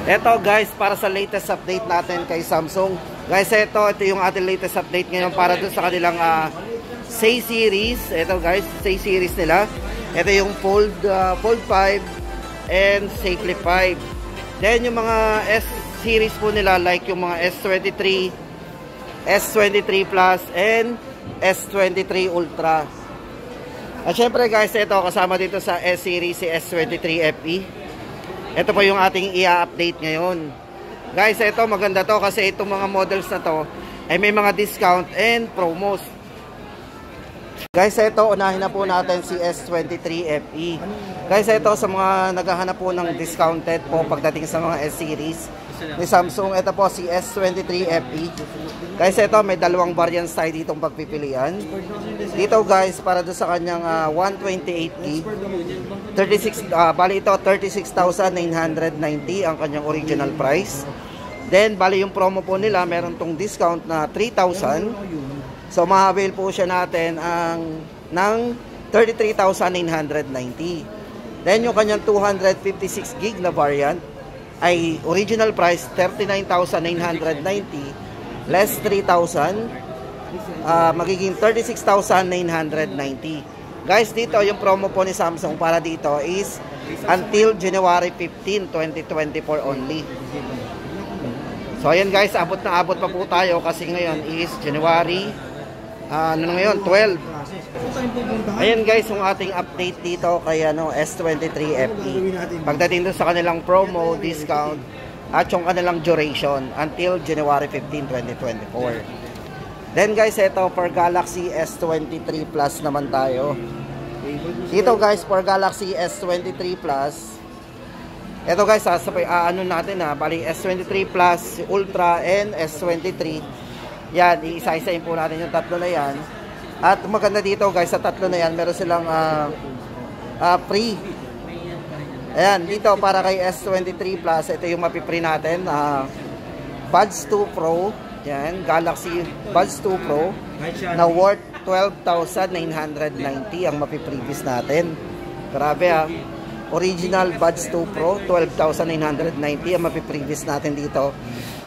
Eto guys, para sa latest update natin kay Samsung. Guys, ito yung ating latest update ngayon para dun sa kanilang Say series. Ito guys, Say series nila. Ito yung Fold 5 and Say Flip 5. Then yung mga S series po nila like yung mga S23, S23 Plus and S23 Ultra. At syempre guys, ito kasama dito sa S series si S23 FE. Ito po yung ating i-update ngayon. Guys, ito maganda to kasi itong mga models na to ay may mga discount and promos. Guys, ito unahin na po natin si S23 FE. Guys, ito sa mga naghahanap po ng discounted po pagdating sa mga S series ni Samsung, ito po si S23 FE. Guys, ito may dalawang variants tayo ditong pagpipilian. Dito guys, para doon sa kanyang 128GB 36, bali ito 36,990 ang kanyang original price. Then bali yung promo po nila, meron tong discount na 3,000. So ma-avail po siya natin ng 33,990. Then yung kanyang 256GB na variant ay original price 39,990 less 3,000, magiging 36,990. Guys, dito yung promo po ni Samsung para dito is until January 15, 2024 only. So ayan guys, abot na abot pa po tayo kasi ngayon is January ano ngayon, 12. Ayan guys, yung ating update dito kay S23 FE. Pagdating doon sa kanilang promo, discount, at yung kanilang duration until January 15, 2024. Then guys, ito for Galaxy S23 Plus naman tayo. Dito guys, for Galaxy S23 Plus, ito guys, ano natin bali S23 Plus, Ultra, and S23. Yan, iisa-isain po natin yung tatlo na yan. At maganda dito guys, sa tatlo na yan, meron silang free. Ayan, dito para kay S23 Plus, ito yung mapipree natin. Buds 2 Pro. Yan, Galaxy Buds 2 Pro na worth 12,990 ang mapiprevious natin. Grabe Original Buds 2 Pro, 12,990 ang mapiprevious natin dito.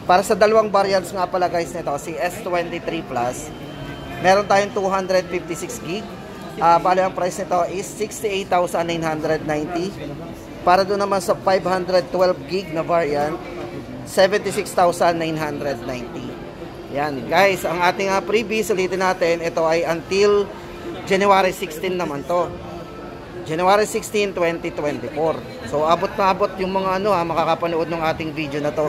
Para sa dalawang variants nga pala guys nito, si S23 Plus, meron tayong 256GB. Bali ang price nito is 68,990. Para doon naman sa 512GB na variant, 76,990. Yan guys, ang ating freebies, ulitin natin, ito ay until January 16 naman to. January 16, 2024. So abot na abot yung mga makakapanood ng ating video na to.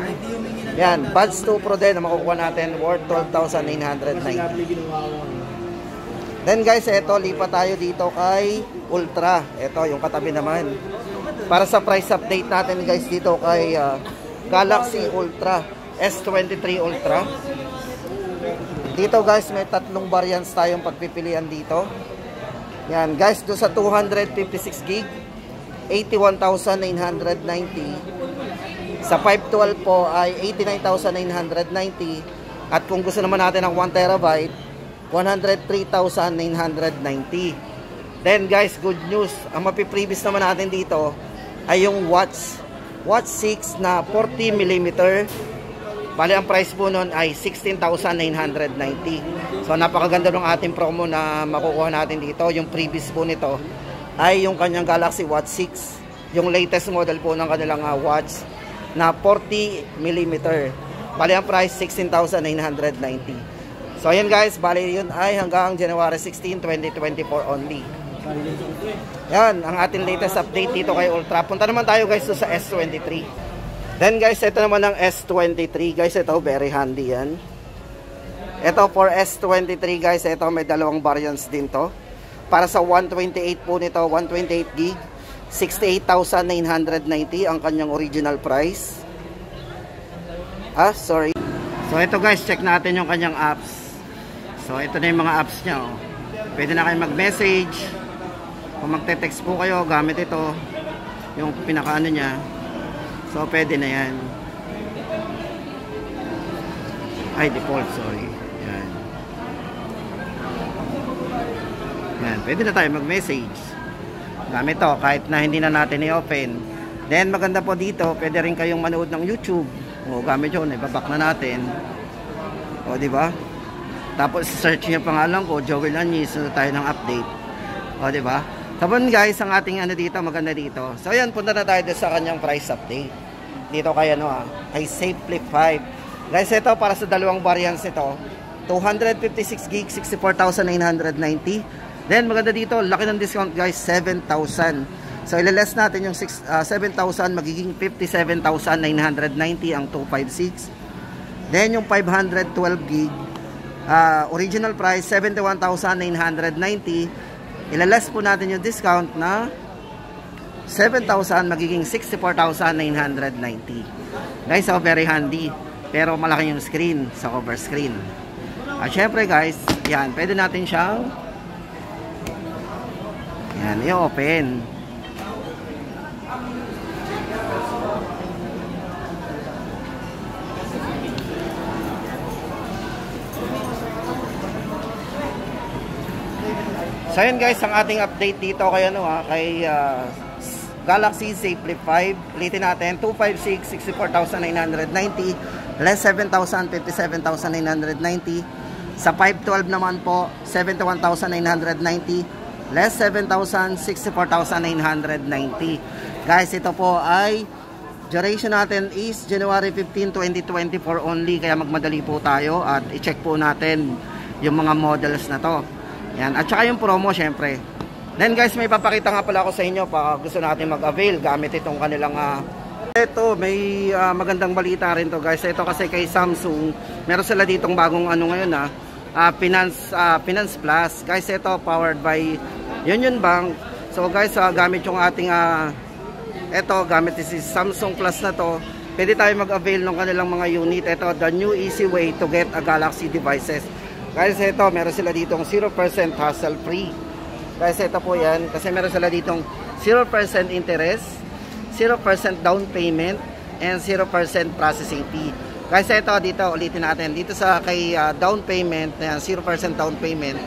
Yan, Buds 2 Pro din na makukuha natin worth 12,990. Then guys, ito lipat tayo dito kay Ultra. Ito yung katabi naman. Para sa price update natin guys dito kay Galaxy Ultra, S23 Ultra. Dito guys, may tatlong variants tayong pagpipilian dito. Yan guys, doon sa 256GB 81,990. Sa 512 po ay 89,990. At kung gusto naman natin ng 1TB, 103,990. Then guys, good news, ang mapiprevious naman natin dito ay yung Watch 6 na 40mm. Bali ang price po nun ay 16,990. So napakaganda ng ating promo na makukuha natin dito. Yung previous po nito ay yung kanyang Galaxy Watch 6, yung latest model po ng kanilang watch na 40mm. Bali ang price 16,990. So ayan guys, bali yun ay hanggang January 16, 2024 only. Yan ang ating latest update dito kay Ultra. Punta naman tayo guys sa S23. Then guys, ito naman ang S23. Guys, ito very handy yan. Ito for S23 guys, ito may dalawang variants din to. Para sa 128 po nito, 128GB 68,990 ang kanyang original price. Sorry. So ito guys, check natin yung kanyang apps. So ito na yung mga apps niya. Pwede na kayo mag-message. Kung magte-text po kayo, gamit ito. Yung pinakaano niya. So pwede na yan. Ay, default, sorry. Yan. Yan, pwede na tayo mag-message. Gamit to, kahit na hindi na natin i-open. Then maganda po dito, pwede rin kayong manood ng YouTube. O gamit yun, ibabak na natin. O di ba? Tapos search niyo pangalan ko, Joel Anis, so tayo ng update. O di ba? Tapos guys, ang ating ano dito, maganda dito. So ayan, punta na tayo sa kanyang price update. Dito kay ano kay SafeFlip 5. Guys, ito para sa dalawang variants nito. 256 gig, 64,990. Then maganda dito, laki ng discount guys, 7,000. So ililess natin yung 7,000, magiging 57,990 ang 256. Then yung 512 gig, original price 71,990. Ililess po natin yung discount na 7,000, magiging 64,990. Guys, so very handy. Pero malaki yung screen sa cover screen. At syempre guys, yan, pwede natin siyang yan, i-open. So yun guys, ang ating update dito kay kay Galaxy SafeFlip 5. Ulitin natin, 256, 64,990, less 7,000, 57,990. Sa 512 naman po, 71,990, less 7,000, 64,990. Guys, ito po ay duration natin is January 15, 2024 only, kaya magmadali po tayo at i-check po natin yung mga models na to. Yan, at saka yung promo syempre. Then guys, may papakita nga pala ako sa inyo pa gusto natin mag-avail gamit itong kanilang ito, may magandang balita rin to guys. Ito kasi kay Samsung, meron sila ditong bagong ano ngayon Finance Plus. Guys, ito powered by Union Bank. So guys, gamit yung ating ito, gamit si Samsung Plus na to. Pwede tayo mag-avail ng kanilang mga unit. Ito, the new easy way to get a Galaxy devices. Guys, ito, meron sila ditong 0% hassle free. Guys, ito po yan. Kasi meron sila ditong 0% interest, 0% down payment, and 0% processing fee. Guys, ito, dito, ulitin natin. Dito sa kay down payment, 0% down payment.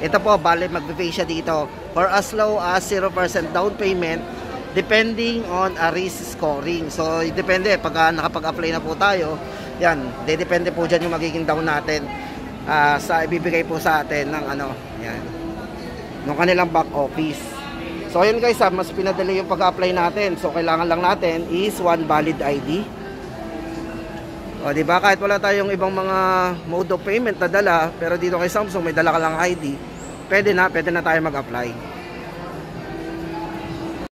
Ito po, bale, mag-pay siya dito. For as low as 0% down payment, depending on a risk scoring. So, depende. Pag nakapag-apply na po tayo, yan, depende po dyan yung magiging down natin. Sa ibibigay po sa atin ng yan, ng kanilang back office. So ayun guys, mas pinadali yung pag-apply natin. So kailangan lang natin is one valid ID. O di ba, kahit wala tayong ibang mga mode of payment na dala, pero dito kay Samsung may dala ka lang ID, pwede na tayo mag-apply.